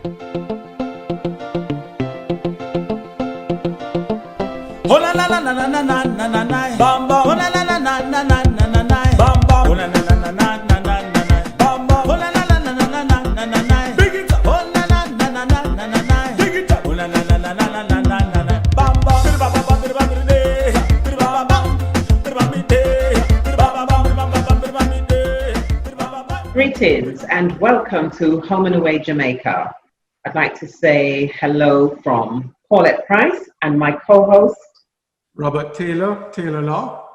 Oh la la la la la la la la la la. Bam bam. Oh la la la la la la la la la. Bam bam. Oh la la la la la la la la. Bam bam. Oh la la la la la la la la la. Big it up. Oh la la la la la la la la. Big it up. Oh la la la la la la la la la. Bam bam. Bir ba ba ba bir ba bir de. Bir ba ba bam. Bir ba mi de. Bir ba ba bam. Bir ba ba bam. Bir ba mi de. Bir ba ba bam. Greetings and welcome to Home and Away Jamaica. I'd like to say hello from Paulette Price and my co-host Robert Taylor, Taylor Law.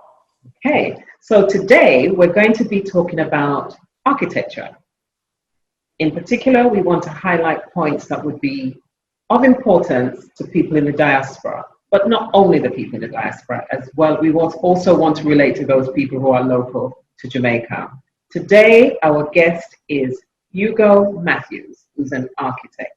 Okay, so today we're going to be talking about architecture. In particular, we want to highlight points that would be of importance to people in the diaspora, but not only the people in the diaspora as well. We also want to relate to those people who are local to Jamaica. Today, our guest is Hugo Matthews, who's an architect.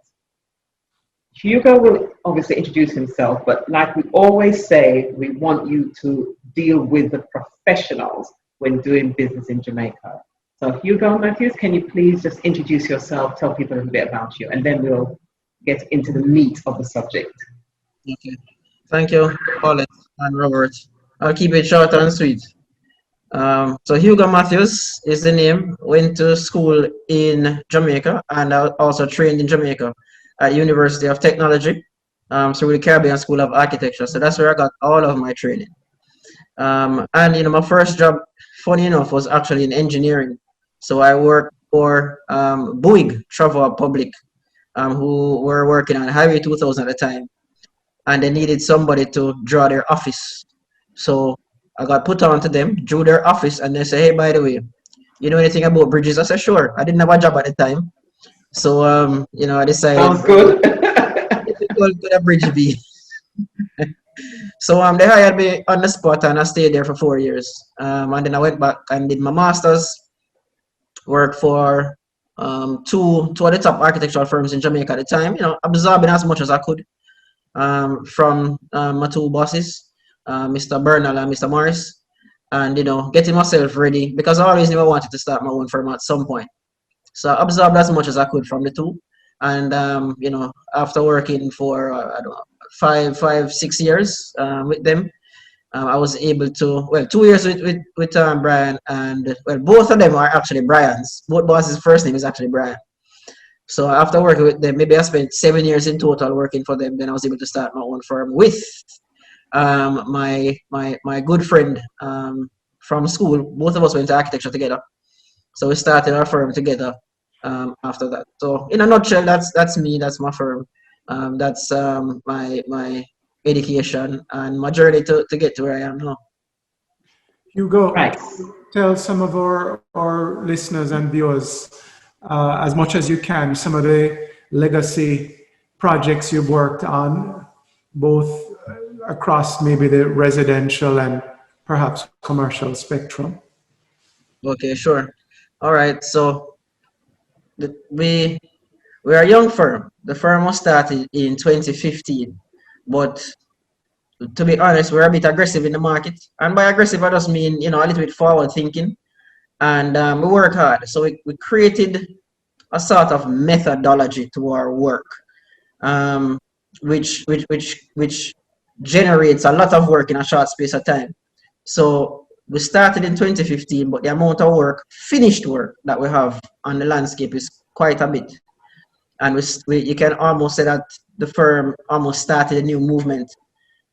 Hugo will obviously introduce himself, but like we always say, we want you to deal with the professionals when doing business in Jamaica. So Hugo Matthews, can you please just introduce yourself, tell people a little bit about you, and then we'll get into the meat of the subject. Okay. Thank you, Paulette and Robert. I'll keep it short and sweet. So Hugo Matthews is the name. Went to school in Jamaica and I also trained in Jamaica at University of Technology, through the Caribbean School of Architecture. So that's where I got all of my training. And my first job, funny enough, was actually in engineering. So I worked for Bouygues Travel Public, who were working on Highway 2000 at the time, and they needed somebody to draw their office. So I got put on to them, drew their office, and they say, hey, by the way, you know anything about bridges? I said, sure. I didn't have a job at the time. So, I decided. Sounds good. What could a bridge be? So they hired me on the spot and I stayed there for 4 years. And then I went back and did my master's, worked for two of the top architectural firms in Jamaica at the time, absorbing as much as I could from my two bosses, Mr. Bernal and Mr. Morris, and, getting myself ready because I always knew I wanted to start my own firm at some point. So I absorbed as much as I could from the two. And, after working for, 5-6 years with them, I was able to, 2 years with Brian, and, both of them are actually Brian's. Both bosses' first name is actually Brian. So after working with them, maybe I spent 7 years in total working for them. Then I was able to start my own firm with my good friend from school. Both of us went to architecture together. So we started our firm together after that. So in a nutshell, that's me. That's my firm. That's my education and my journey to get to where I am now. Hugo, Right. tell some of our listeners and viewers, as much as you can, some of the legacy projects you've worked on, both across maybe the residential and perhaps commercial spectrum. Okay, sure. All right, so we're a young firm. The firm was started in 2015, but to be honest, we're a bit aggressive in the market. And by aggressive, I just mean, a little bit forward thinking. And we work hard. So we created a sort of methodology to our work, which generates a lot of work in a short space of time. So we started in 2015, but the amount of work, finished work, that we have on the landscape is quite a bit. And you can almost say that the firm almost started a new movement.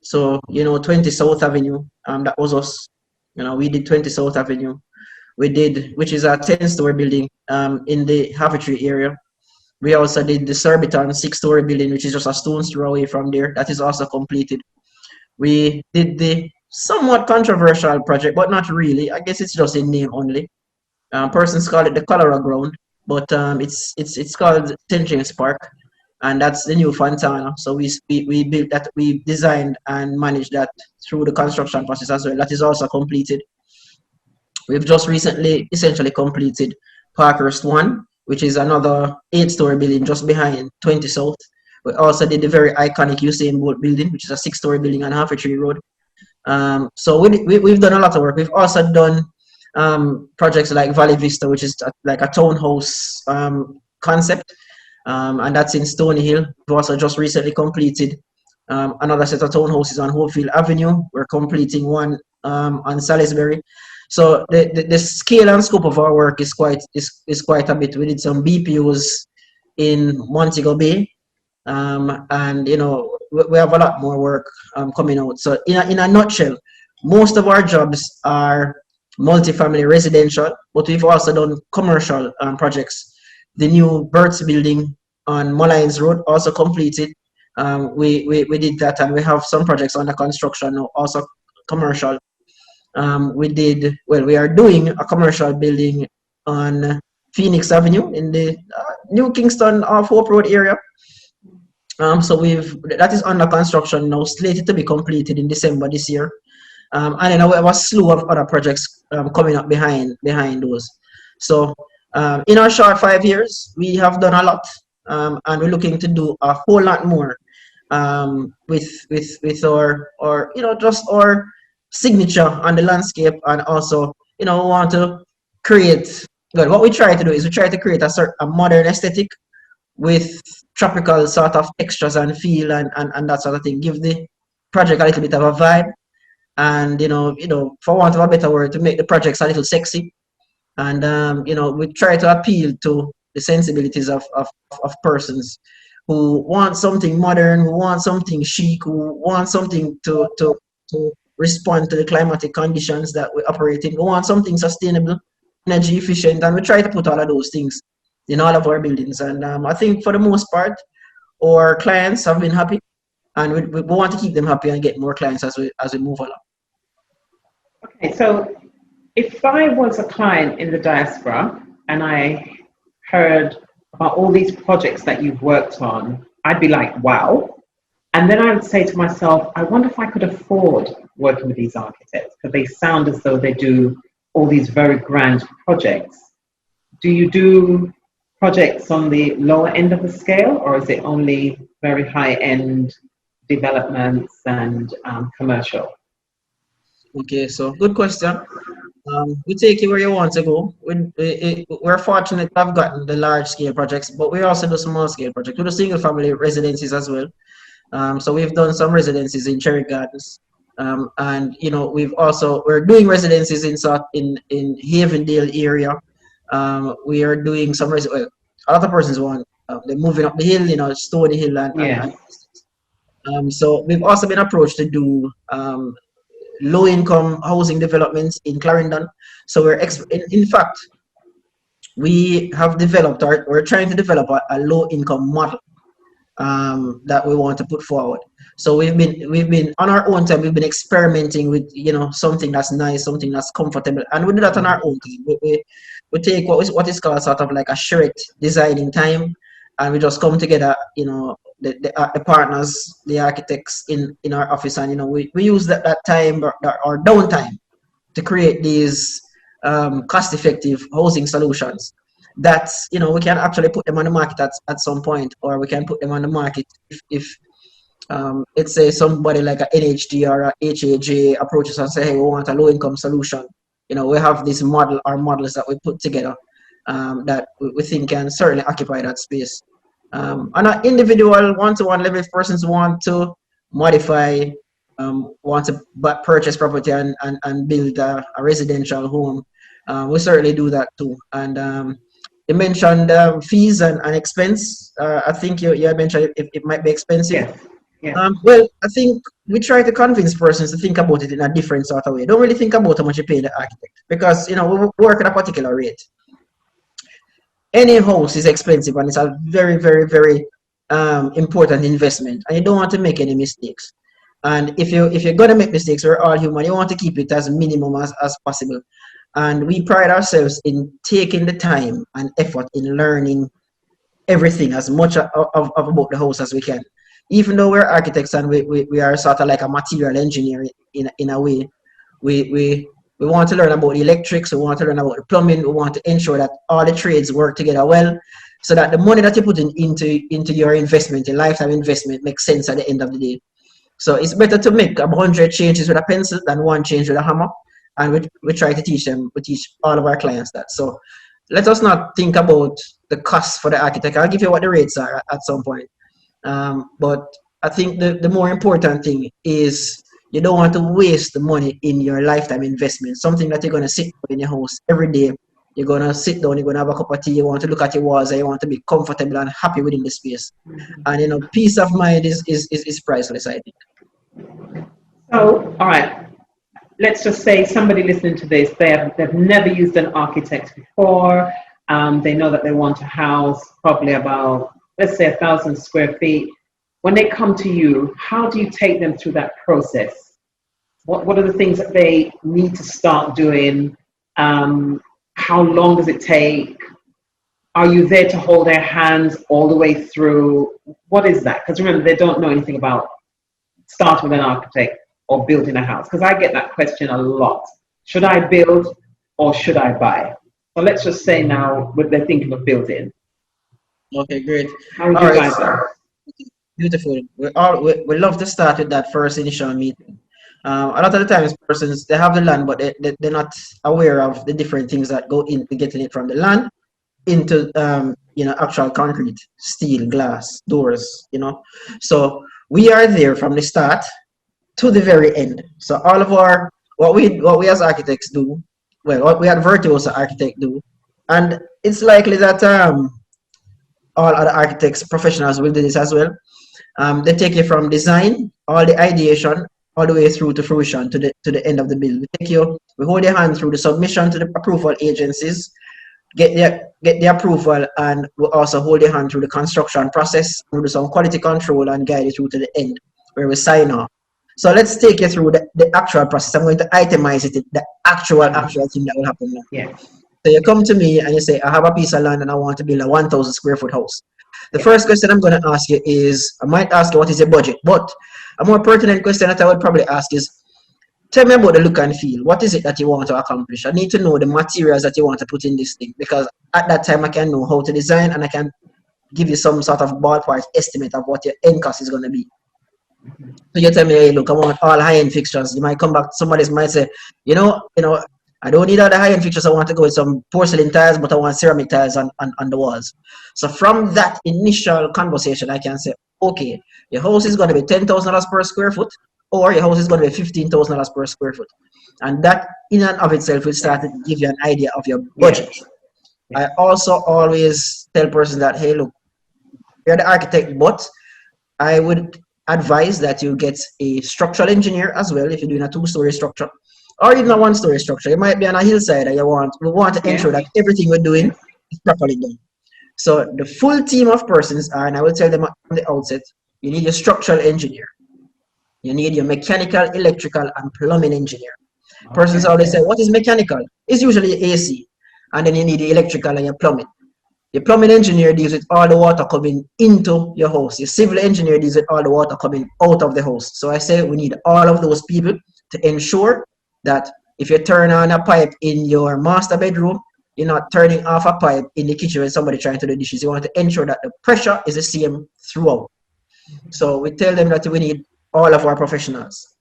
So, 20 South Avenue, that was us. We did 20 South Avenue. We did, which is a 10-story building in the Havantry area. We also did the Surbiton 6-story building, which is just a stone's throw away from there. That is also completed. We did the somewhat controversial project, but not really. I guess it's just in name only. Persons call it the Cholera Ground, but it's called St. James Park, and that's the new Fontana. So we built that, we designed and managed that through the construction process as well. That is also completed. We've just recently essentially completed Parkhurst 1, which is another 8-story building just behind 20 South. We also did the very iconic Usain Bolt building, which is a 6-story building on Havantry Road. So we've done a lot of work. We've also done projects like Valley Vista, which is like a townhouse concept. and that's in Stony Hill. We've also just recently completed another set of townhouses on Hopefield Avenue. We're completing one on Salisbury. So the scale and scope of our work is quite a bit. We did some BPOs in Montego Bay, and you know we have a lot more work coming out. So in a nutshell, most of our jobs are multifamily residential, but we've also done commercial projects. The new Birds building on Mullines Road also completed. We did that, and we have some projects under construction now, also commercial. We are doing a commercial building on Phoenix Avenue in the New Kingston off Hope Road area. So that is under construction now, slated to be completed in December this year. And then we have a slew of other projects coming up behind those. So in our short 5 years, we have done a lot, and we're looking to do a whole lot more with our just our signature on the landscape, and also we want to create. Well, what we try to do is we try to create a modern aesthetic with tropical sort of textures and feel and that sort of thing. Give the project a little bit of a vibe, and for want of a better word, to make the projects a little sexy. And we try to appeal to the sensibilities of persons who want something modern, who want something chic, who want something to respond to the climatic conditions that we operate in. We want something sustainable, energy efficient, and we try to put all of those things in all of our buildings. And I think for the most part, our clients have been happy, and we want to keep them happy and get more clients as we move along. Okay, so if I was a client in the diaspora and I heard about all these projects that you've worked on, I'd be like, wow. And then I would say to myself, I wonder if I could afford working with these architects, because they sound as though they do all these very grand projects. Do you do projects on the lower end of the scale, or is it only very high-end developments and commercial? Okay, so good question. We take you where you want to go. We're fortunate to have gotten the large-scale projects, but we also do small-scale projects. We do single-family residencies as well. So we've done some residencies in Cherry Gardens, and we're doing residencies in Havendale area. We are doing some a lot of persons want they're moving up the hill, Stony Hill and so we've also been approached to do low-income housing developments in Clarendon. So in fact, we have developed we're trying to develop a low-income model that we want to put forward. So we've been on our own time. We've been experimenting with something that's nice, something that's comfortable, and we do that on our own time. We take what is called sort of like a shared designing time, and we just come together, the partners, the architects in our office, and we use that time or downtime to create these cost-effective housing solutions that we can actually put them on the market at some point, or we can put them on the market if let's say somebody like a NHD or a HAJ approaches and say, hey, we want a low-income solution. We have this models that we put together that we think can certainly occupy that space. On an individual one-to-one level, if persons want to modify, want to purchase property and build a residential home, we certainly do that too. And you mentioned fees and expense. I think you had mentioned it might be expensive. Yeah. Yeah. Well, I think we try to convince persons to think about it in a different sort of way. Don't really think about how much you pay the architect, because we work at a particular rate. Any house is expensive, and it's a very, very, very important investment, and you don't want to make any mistakes. And if you're gonna make mistakes, we're all human. You want to keep it as minimum as possible. And we pride ourselves in taking the time and effort in learning everything as much about the house as we can. Even though we're architects and we are sort of like a material engineer in a way, we want to learn about the electrics, we want to learn about the plumbing, we want to ensure that all the trades work together well, so that the money that you put into your investment, your lifetime investment, makes sense at the end of the day. So it's better to make 100 changes with a pencil than one change with a hammer, and we try to teach all of our clients that. So let us not think about the cost for the architect. I'll give you what the rates are at some point. But I think the more important thing is you don't want to waste the money in your lifetime investment. Something that you're going to sit in your house every day. You're going to sit down, you're going to have a cup of tea, you want to look at your walls, and you want to be comfortable and happy within the space. And, you know, peace of mind is priceless, I think. So, all right, let's just say somebody listening to this, they've never used an architect before. They know that they want a house, probably about, let's say, 1,000 square feet. When they come to you, how do you take them through that process? What are the things that they need to start doing? How long does it take? Are you there to hold their hands all the way through? What is that? Because remember, they don't know anything about starting with an architect or building a house. Because I get that question a lot. Should I build or should I buy? So let's just say now what they're thinking of building. Okay, great. How would you guide them? Beautiful. We love to start with that first initial meeting. A lot of the times persons, they have the land, but they're not aware of the different things that go into getting it from the land into you know, actual concrete, steel, glass, doors, you know. So we are there from the start to the very end. So all of our what we as architects do, well, what we at Virtuoso Architect do, and it's likely that all other architects professionals will do this as well. They take you from design, all the ideation, all the way through to fruition, to the end of the build. We hold your hand through the submission to the approval agencies, get the approval, and we also hold your hand through the construction process. We do some quality control and guide you through to the end, where we sign off. So let's take you through the actual process. I'm going to itemize it, the actual thing that will happen now. Yeah. So you come to me and you say, I have a piece of land and I want to build a 1,000 square foot house. The first question I'm going to ask you is, I might ask you what is your budget, but a more pertinent question that I would probably ask is, tell me about the look and feel. What is it that you want to accomplish? I need to know the materials that you want to put in this thing, because at that time I can know how to design and I can give you some sort of ballpark estimate of what your end cost is going to be. So you tell me, hey, look, I want all high-end fixtures. You might come back, somebody might say, you know, I don't need all the high-end fixtures. I want to go with some porcelain tiles, but I want ceramic tiles on the walls. So from that initial conversation, I can say, okay, your house is going to be $10,000 per square foot, or your house is going to be $15,000 per square foot. And that in and of itself will start to give you an idea of your budget. Yeah. I also always tell persons that, hey, look, you're the architect, but I would advise that you get a structural engineer as well if you're doing a 2-story structure, or even a 1-story structure. You might be on a hillside and we want to ensure that everything we're doing is properly done. So the full team of persons are, and I will tell them from the outset, you need a structural engineer. You need your mechanical, electrical, and plumbing engineer. Persons always say, what is mechanical? It's usually AC. And then you need the electrical and your plumbing. Your plumbing engineer deals with all the water coming into your house. Your civil engineer deals with all the water coming out of the house. So I say we need all of those people to ensure that if you turn on a pipe in your master bedroom, you're not turning off a pipe in the kitchen when somebody's trying to do dishes. You want to ensure that the pressure is the same throughout. So we tell them that we need all of our professionals.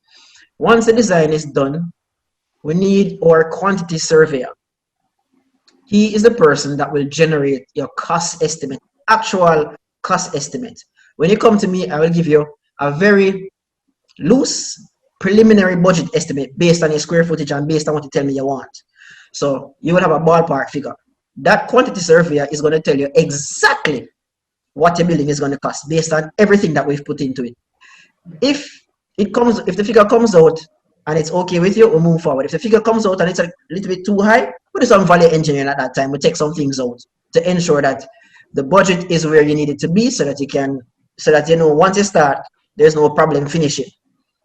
Once the design is done, we need our quantity surveyor. He is the person that will generate your cost estimate, actual cost estimate. When you come to me, I will give you a very loose preliminary budget estimate based on your square footage and based on what you tell me you want. So you will have a ballpark figure. That quantity surveyor is going to tell you exactly what your building is going to cost based on everything that we've put into it. If the figure comes out and it's okay with you, we'll move forward. If the figure comes out and it's a little bit too high, we do some value engineering at that time. We take some things out to ensure that the budget is where you need it to be, so that you know once you start, there's no problem finishing.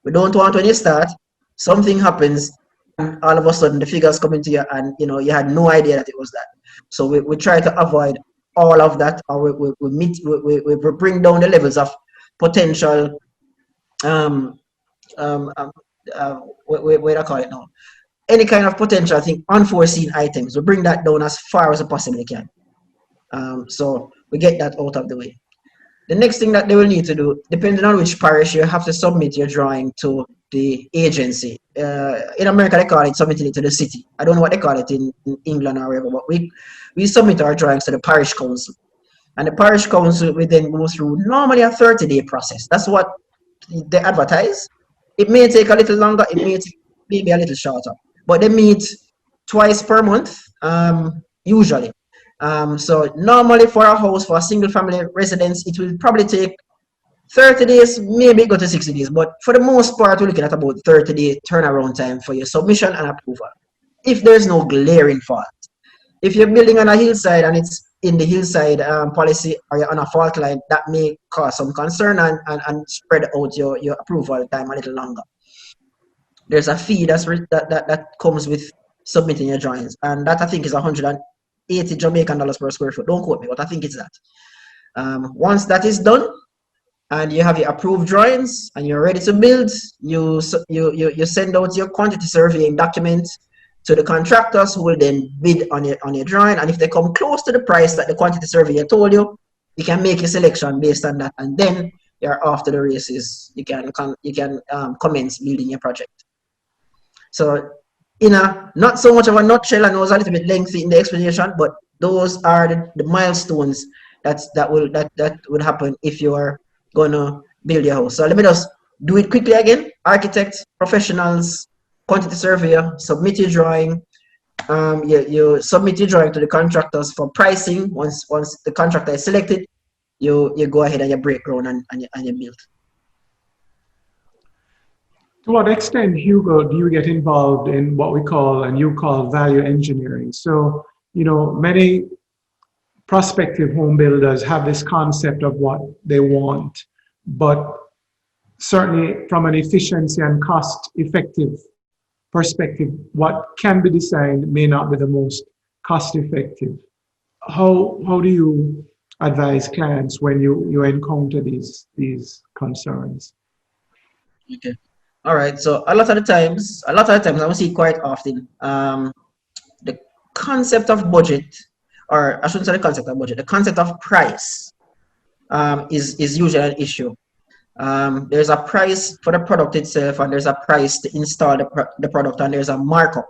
We don't want when you start, something happens, and all of a sudden the figures come into you and you had no idea that it was that. So we try to avoid all of that, or we bring down the levels of potential what I call it now, any kind of potential, I think, unforeseen items. We bring that down as far as we possibly can. So we get that out of the way. The next thing that they will need to do, depending on which parish, you have to submit your drawing to the agency. In America, they call it submitting it to the city. I don't know what they call it in England or wherever, but we submit our drawings to the parish council. And the parish council will then go through normally a 30-day process. That's what they advertise. It may take a little longer, it may take maybe a little shorter, but they meet twice per month, usually. So normally for a house, for a single family residence, it will probably take 30 days, maybe go to 60 days. But for the most part, we're looking at about 30-day turnaround time for your submission and approval, if there's no glaring fault. If you're building on a hillside and it's in the hillside policy, or you're on a fault line, that may cause some concern and spread out your approval time a little longer. There's a fee that comes with submitting your drawings, and that I think is 180 Jamaican dollars per square foot. Don't quote me, but I think it's that. Once that is done, and you have your approved drawings and you're ready to build, you send out your quantity surveying document to the contractors, who will then bid on your drawing. And if they come close to the price that the quantity surveyor told you, you can make a selection based on that, and then you're off to the races. You can commence building your project. So, in a not so much of a nutshell, I know it's a little bit lengthy in the explanation, but those are the milestones that would happen if you are gonna build your house. So let me just do it quickly again. Architects, professionals, quantity surveyor, submit your drawing. You submit your drawing to the contractors for pricing. Once the contractor is selected, you go ahead and you break ground and you build. To what extent, Hugo, do you get involved in what we call and you call value engineering? So, many prospective home builders have this concept of what they want, but certainly from an efficiency and cost-effective perspective, what can be designed may not be the most cost-effective. How do you advise clients when you encounter these concerns? Okay. All right. So a lot of the times, I will see quite often, the concept of budget, or I shouldn't say the concept of budget, the concept of price is usually an issue. There's a price for the product itself, and there's a price to install the product, and there's a markup.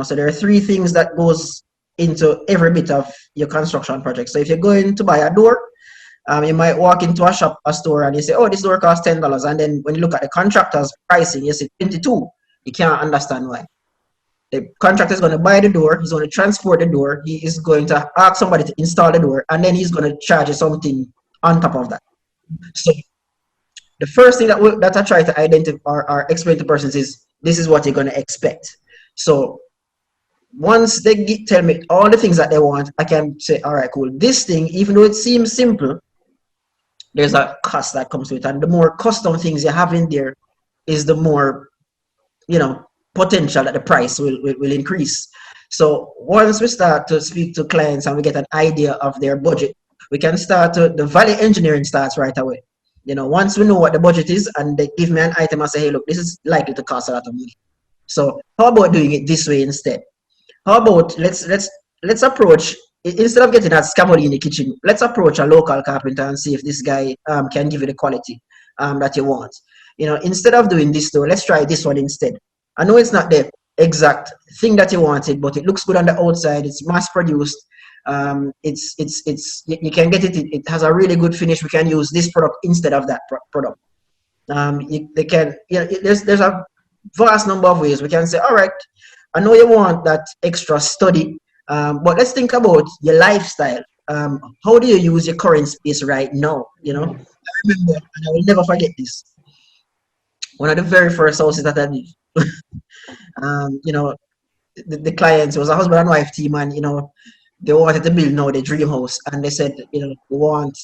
So there are three things that goes into every bit of your construction project. So if you're going to buy a door, you might walk into a store, and you say, oh, this door costs $10. And then when you look at the contractor's pricing, you say $22. You can't understand why. The contractor is going to buy the door, he's going to transport the door, he is going to ask somebody to install the door, and then he's going to charge you something on top of that. So the first thing that I try to identify or explain to persons is, this is what you're going to expect. So once they tell me all the things that they want, I can say, all right, cool. This thing, even though it seems simple, there's a cost that comes with it. And the more custom things you have in there is the more, potential that the price will increase. So once we start to speak to clients and we get an idea of their budget, we can start the value engineering starts right away. Once we know what the budget is and they give me an item and say, hey, look, this is likely to cost a lot of money. So how about doing it this way instead? How about let's approach, instead of getting that scaffold in the kitchen, let's approach a local carpenter and see if this guy can give you the quality that you want. Instead of doing this though, let's try this one instead. I know it's not the exact thing that you wanted, but it looks good on the outside. It's mass produced. You can get it. It has a really good finish. We can use this product instead of that product. There's a vast number of ways we can say, all right, I know you want that extra study, but let's think about your lifestyle. How do you use your current space right now? I remember, and I will never forget this. One of the very first houses that I did, the clients, it was a husband and wife team, and they wanted to build now their dream house, and they said, we want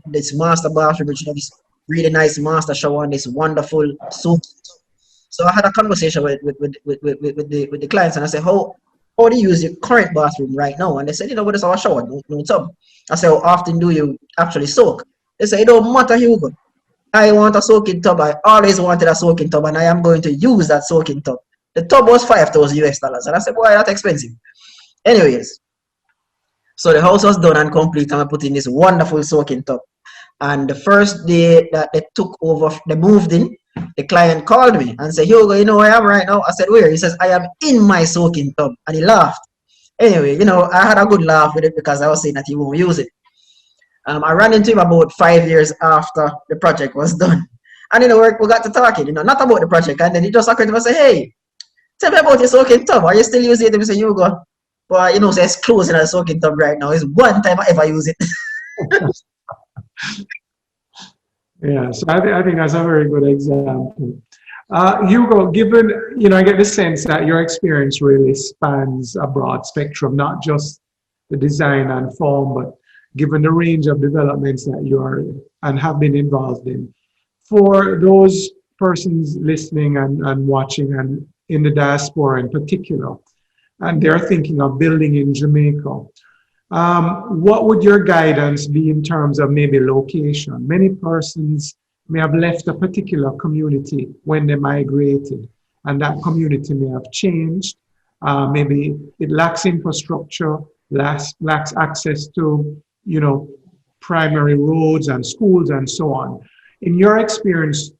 this master bathroom, this really nice master shower, and this wonderful soap. So I had a conversation with the clients, and I said, how do you use your current bathroom right now? And they said, what is our shower? No tub. I said, how often do you actually soak? They said, it don't matter, Hugo. I want a soaking tub. I always wanted a soaking tub, and I am going to use that soaking tub. The tub was $5,000, and I said, boy, that's expensive. Anyways, so the house was done and complete, and I put in this wonderful soaking tub. And the first day that they took over, they moved in, the client called me and said, Hugo, you know where I am right now? I said, where? He says, I am in my soaking tub. And he laughed. Anyway, you know, I had a good laugh with it because I was saying that he won't use it. I ran into him about 5 years after the project was done. And we got to talking, not about the project. And then he just occurred to me and said, hey, tell me about your soaking tub. Are you still using it? He said, Hugo, well, so it's closing a soaking tub right now. It's one time I ever use it. Yeah, so I think that's a very good example. Hugo, given, I get the sense that your experience really spans a broad spectrum, not just the design and form, but given the range of developments that you are and have been involved in. For those persons listening and watching and in the diaspora in particular, and they're thinking of building in Jamaica, what would your guidance be in terms of maybe location? Many persons may have left a particular community when they migrated, and that community may have changed. Maybe it lacks infrastructure, lacks access to, primary roads and schools and so on. In your experience,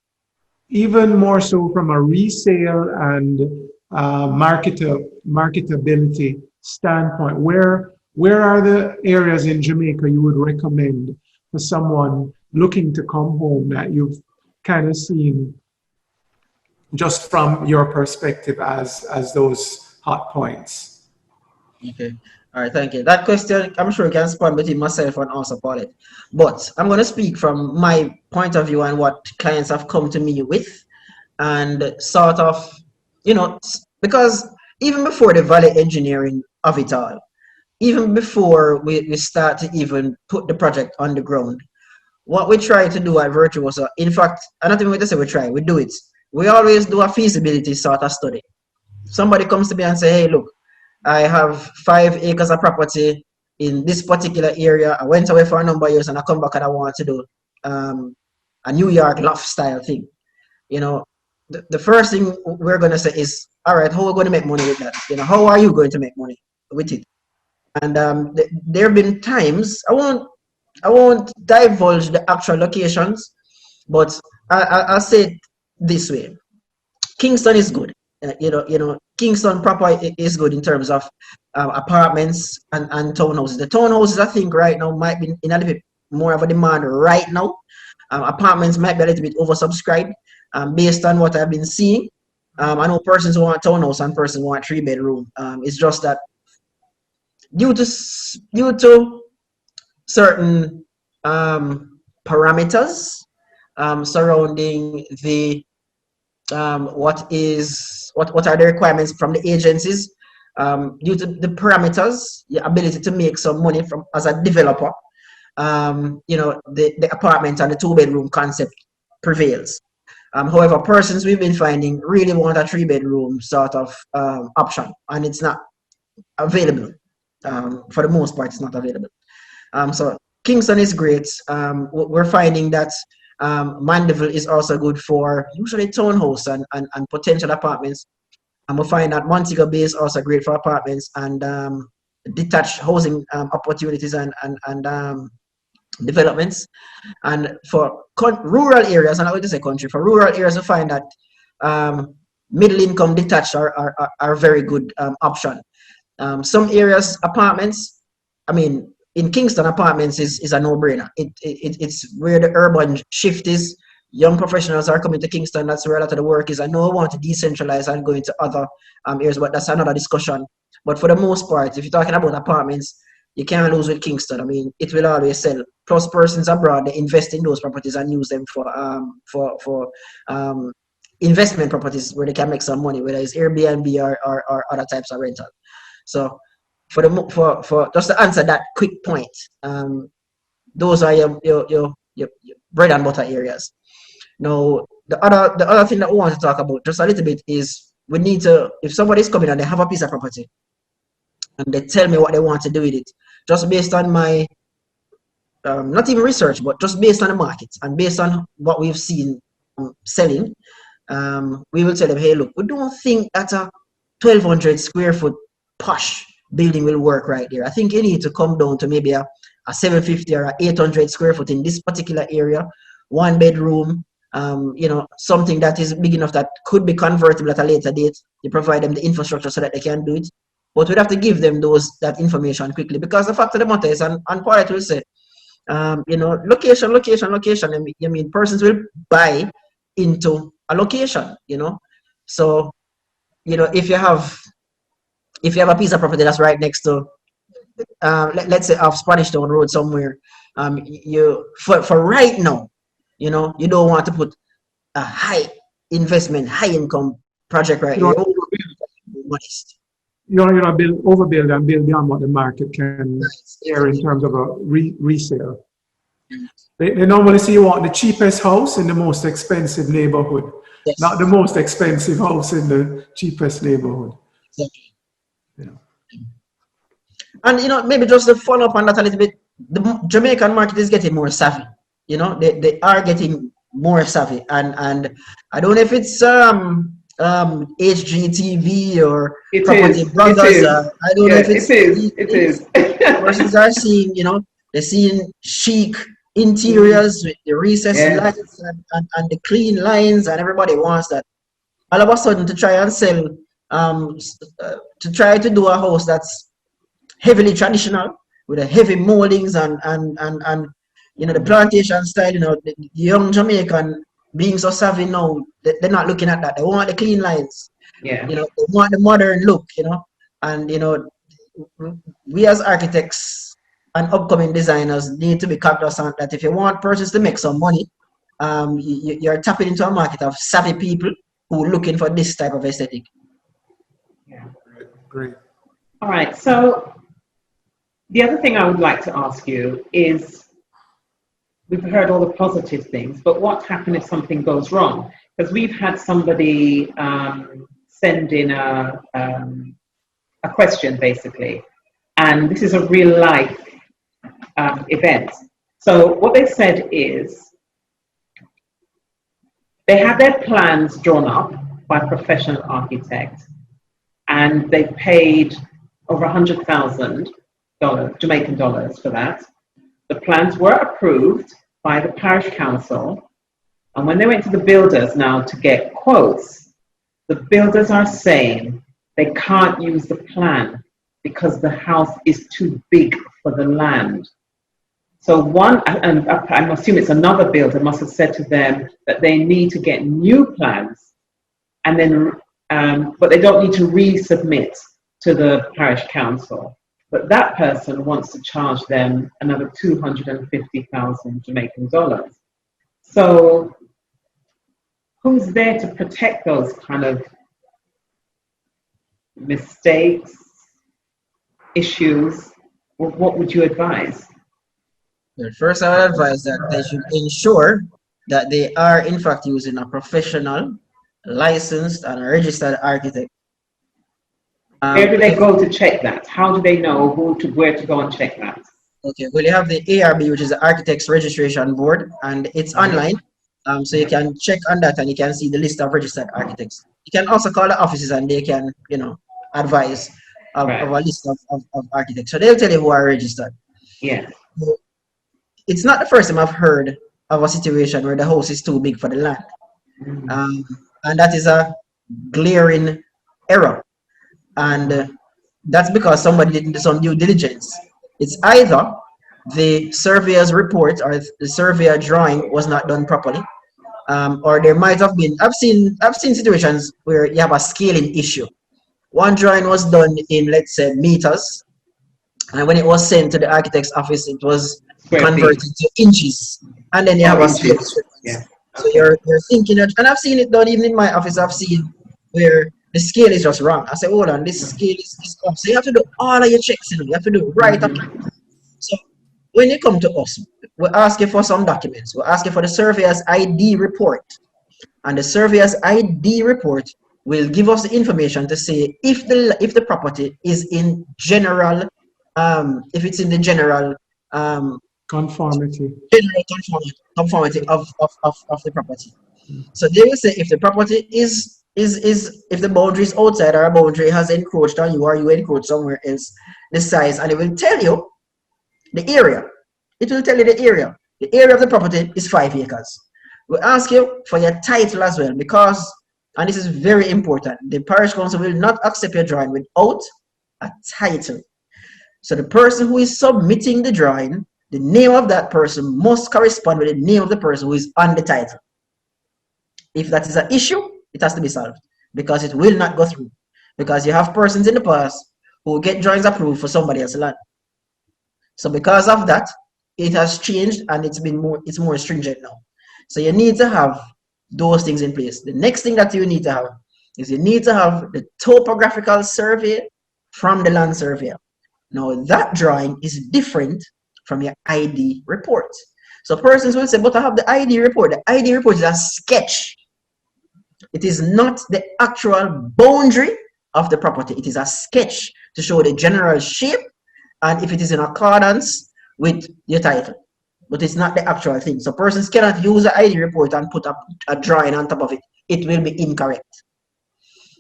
even more so from a resale and marketability standpoint, where are the areas in Jamaica you would recommend for someone looking to come home that you've kind of seen just from your perspective as those hot points? Okay. All right, thank you. That question, I'm sure can span between myself and also Paulette. But I'm going to speak from my point of view and what clients have come to me with. And sort of, because even before the value engineering of it all, even before we start to even put the project on the ground, what we try to do at Virtuoso, in fact, I'm not even going to say we try, we do it. We always do a feasibility sort of study. Somebody comes to me and say, hey, look, I have 5 acres of property in this particular area. I went away for a number of years and I come back and I want to do a New York loft style thing. The first thing we're going to say is, all right, how are we going to make money with that? How are you going to make money with it? And there have been times, I won't divulge the actual locations, but I'll say it this way. Kingston is good. Kingston proper is good in terms of apartments and townhouses. The townhouses, I think, right now might be in a little bit more of a demand right now. Apartments might be a little bit oversubscribed based on what I've been seeing. I know persons who want townhouse and persons who want 3-bedroom. It's just that due to certain parameters surrounding the what are the requirements from the agencies, due to the parameters, your ability to make some money from as a developer, the apartment and the 2-bedroom concept prevails. However, persons we've been finding really want a 3-bedroom sort of option, and it's not available. For the most part, it's not available. So Kingston is great. We're finding that Mandeville is also good for usually townhouse and potential apartments. And we find that Montego Bay is also great for apartments and detached housing opportunities and developments. And for rural areas, and I would say country, for rural areas, we find that middle income detached are very good option. Some areas, apartments, in Kingston, apartments is a no-brainer. It's where the urban shift is. Young professionals are coming to Kingston. That's where a lot of the work is. I know I want to decentralize and go into other areas, but that's another discussion. But for the most part, if you're talking about apartments, you can't lose with Kingston. It will always sell. Plus, persons abroad, they invest in those properties and use them for investment properties where they can make some money, whether it's Airbnb or other types of rental. So, for just to answer that quick point, those are your bread and butter areas. Now, the other thing that we want to talk about just a little bit is we need to, if somebody's coming and they have a piece of property and they tell me what they want to do with it, just based on my not even research, but just based on the market and based on what we've seen selling, we will tell them, hey, look, we don't think that a 1,200 square foot posh building will work right there. I think you need to come down to maybe a 750 or a 800 square foot in this particular area, 1 bedroom, you know, something that is big enough that could be convertible at a later date. You provide them the infrastructure so that they can do it. But we'd have to give them that information quickly, because the fact of the matter is, and Paulette will say, you know, location. I mean, persons will buy into a location, you know. So, you know, if you have a piece of property that's right next to, let's say off Spanish Town Road somewhere, you for right now, you know, you don't want to put a high investment, high income project right here. Modest. You know, overbuild and build beyond what the market can bear in terms of a resale. They normally say you want the cheapest house in the most expensive neighborhood, Yes. not the most expensive house in the cheapest neighborhood. Exactly. You know. And you know, maybe just to follow up on that a little bit, the Jamaican market is getting more savvy. You know, they are getting more savvy, and I don't know if it's HGTV or It Property is. Brothers. It is. I don't know if it's It is. persons are seeing, you know, they're seeing chic interiors with the recessed lights and the clean lines, and everybody wants that. All of a sudden, to try and sell, to try to do a house that's heavily traditional with a heavy moldings and you know, the plantation style, you know, the young Jamaican being so savvy now, they're not looking at that. They want the clean lines. Yeah. You know, they want the modern look, you know. And you know, we as architects and upcoming designers need to be cognizant that if you want persons to make some money, you're tapping into a market of savvy people who are looking for this type of aesthetic. Yeah. Great. All right. So the other thing I would like to ask you is, we've heard all the positive things, but what happens if something goes wrong? Because we've had somebody send in a question, basically, and this is a real life event. So what they said is, they had their plans drawn up by a professional architect, and they paid over $100,000 Jamaican dollars for that. The plans were approved by the parish council, and when they went to the builders now to get quotes, the builders are saying they can't use the plan because the house is too big for the land. So one, and I assume it's another builder, must have said to them that they need to get new plans, and then, but they don't need to resubmit to the parish council. But that person wants to charge them another 250,000 Jamaican dollars. So who's there to protect those kind of mistakes, issues? Well, what would you advise? Well, first, I would advise that they should ensure that they are in fact using a professional, licensed, and registered architect. Where do they go to check that? How do they know where to go and check that? Okay, well, you have the ARB, which is the Architects Registration Board, and it's online. So you can check on that and you can see the list of registered architects. You can also call the offices and they can, you know, advise of a list of architects. So they'll tell you who are registered. Yeah. It's not the first time I've heard of a situation where the house is too big for the land. And that is a glaring error. And that's because somebody didn't do some due diligence. It's either the surveyor's report or the surveyor drawing was not done properly, or there might have been, I've seen situations where you have a scaling issue. One drawing was done in, let's say, meters, and when it was sent to the architect's office, it was converted to inches, and then you have a scale. Yeah. So you're thinking that, and I've seen it done even in my office. I've seen where the scale is just wrong. I say, hold on, this scale is off. So you have to do all of your checks, you know, you have to do right up. So when you come to us, we ask you for some documents. We ask you for the surveyor's ID report, and the surveyor's ID report will give us the information to say if the property is in general, if it's in the general Conformity. Conformity of the property. So they will say if the property is is if the boundary is outside or a boundary has encroached on you or you encroach somewhere else, the size, and it will tell you the area. It will tell you the area. The area of the property is 5 acres. We'll ask you for your title as well because, and this is very important, the parish council will not accept your drawing without a title. So the person who is submitting the drawing, the name of that person must correspond with the name of the person who is on the title. If that is an issue, it has to be solved because it will not go through. Because you have persons in the past who get drawings approved for somebody else's land. So because of that, it has changed and it's more stringent now. So you need to have those things in place. The next thing that you need to have is you need to have the topographical survey from the land surveyor. Now that drawing is different from your ID report. So persons will say, but I have the ID report. The ID report is a sketch. It is not the actual boundary of the property. It is a sketch to show the general shape and if it is in accordance with your title. But it's not the actual thing. So persons cannot use the ID report and put a drawing on top of it. It will be incorrect.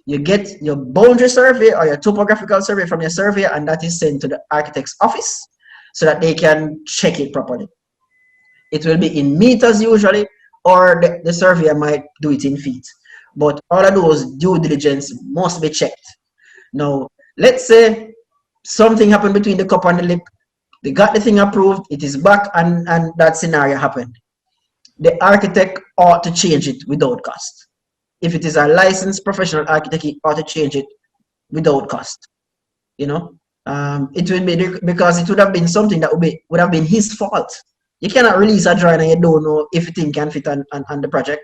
You get your boundary survey or your topographical survey from your surveyor, and that is sent to the architect's office so that they can check it properly. It will be in meters usually, or the surveyor might do it in feet. But all of those due diligence must be checked. Now, let's say something happened between the cup and the lip. They got the thing approved, it is back, and that scenario happened. The architect ought to change it without cost. If it is a licensed professional architect, he ought to change it without cost. You know, it will be because it would have been something that would have been his fault. You cannot release a drawing and you don't know if the thing can fit on the project.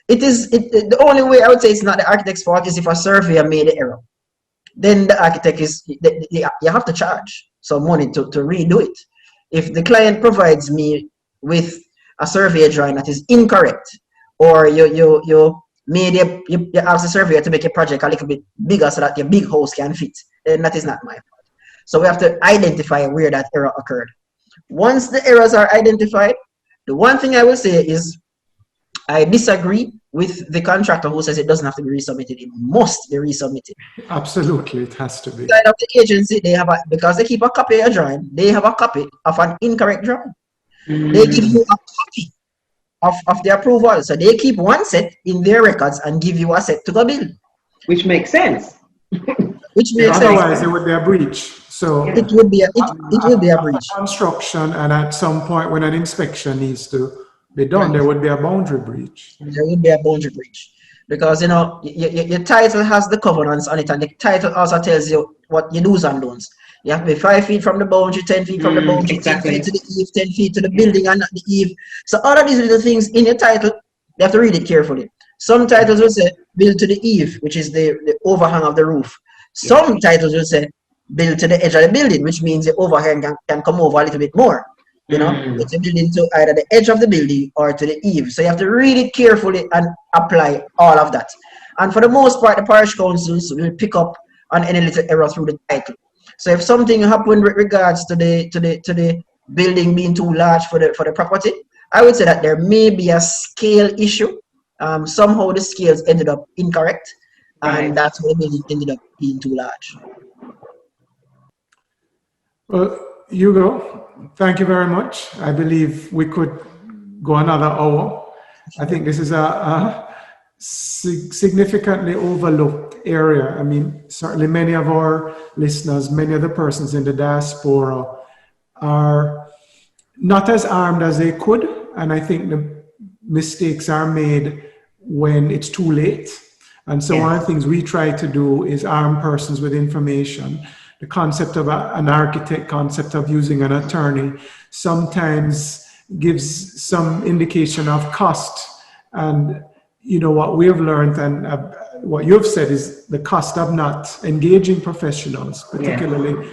The only way I would say it's not the architect's fault is if a surveyor made the error. Then the architect you have to charge some money to redo it. If the client provides me with a survey drawing that is incorrect, or you ask the surveyor to make a project a little bit bigger so that your big house can fit, then that is not my fault. So we have to identify where that error occurred. Once the errors are identified, the one thing I will say is I disagree with the contractor who says it doesn't have to be resubmitted. It must be resubmitted. Absolutely, it has to be. Inside of the agency, because they keep a copy of a drawing, they have a copy of an incorrect drawing. They give you a copy of the approval. So they keep one set in their records and give you a set to go build. Which makes sense. Which makes Otherwise, sense. it would be a breach. So it will be a breach. Construction, and at some point when an inspection needs to be done, there would be a boundary breach. There would be a boundary breach. Because, you know, your title has the covenants on it, and the title also tells you what your do's and don'ts. You have to be 5 feet from the boundary, 10 feet from the boundary, exactly. 10 feet to the eave, 10 feet to the building and not the eave. So all of these little things in your title, you have to read it carefully. Some titles will say build to the eave, which is the overhang of the roof. Some titles will say build to the edge of the building, which means the overhang can come over a little bit more. You know, it's a building to either the edge of the building or to the eave. So you have to read it carefully and apply all of that. And for the most part, the parish councils will pick up on any little error through the title. So if something happened with regards to the building being too large for the property, I would say that there may be a scale issue. Somehow the scales ended up incorrect, and that's why the building ended up being too large. Well, Hugo, thank you very much. I believe we could go another hour. I think this is a significantly overlooked area. I mean, certainly many of our listeners, many of the persons in the diaspora are not as armed as they could, and I think the mistakes are made when it's too late. And so one of the things we try to do is arm persons with information. The concept of an architect, concept of using an attorney sometimes gives some indication of cost. And you know what we have learned, and what you've said, is the cost of not engaging professionals, particularly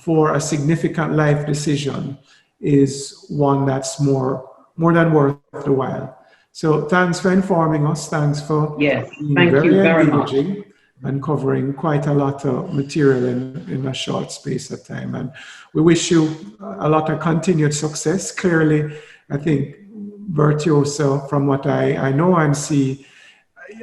for a significant life decision, is one that's more than worth the while. So thanks for informing us. Thanks for being very engaging and covering quite a lot of material in a short space of time. And we wish you a lot of continued success. Clearly, I think Virtuoso, from what I know and see,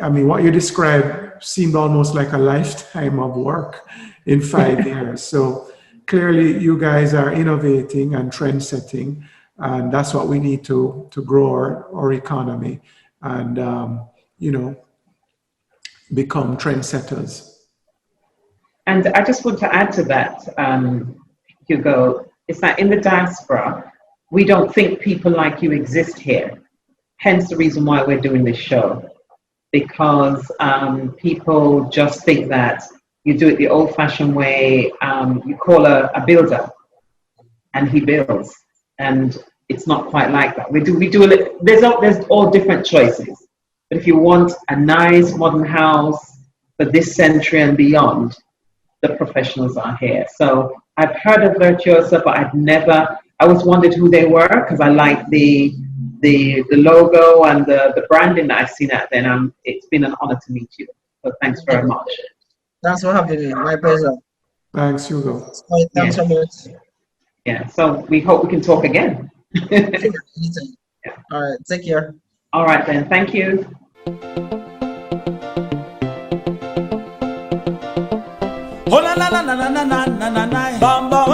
I mean, what you described seemed almost like a lifetime of work in 5 years. So clearly, you guys are innovating and trend setting, and that's what we need to grow our economy and become trendsetters. And I just want to add to that, Hugo, is that in the diaspora, we don't think people like you exist here. Hence the reason why we're doing this show. Because people just think that you do it the old-fashioned way. You call a builder, and he builds, and it's not quite like that. We do a little, there's all different choices. But if you want a nice modern house for this century and beyond, the professionals are here. So I've heard of Virtuosa, but I always wondered who they were because I like the logo and the branding that I've seen out there. And it's been an honor to meet you. So thanks very much. Thanks for having me. My pleasure. Thanks, Hugo. Thanks so much. Yeah, so we hope we can talk again. Yeah. All right, take care. All right then, thank you. Oh na na na na na na na na na, bamba.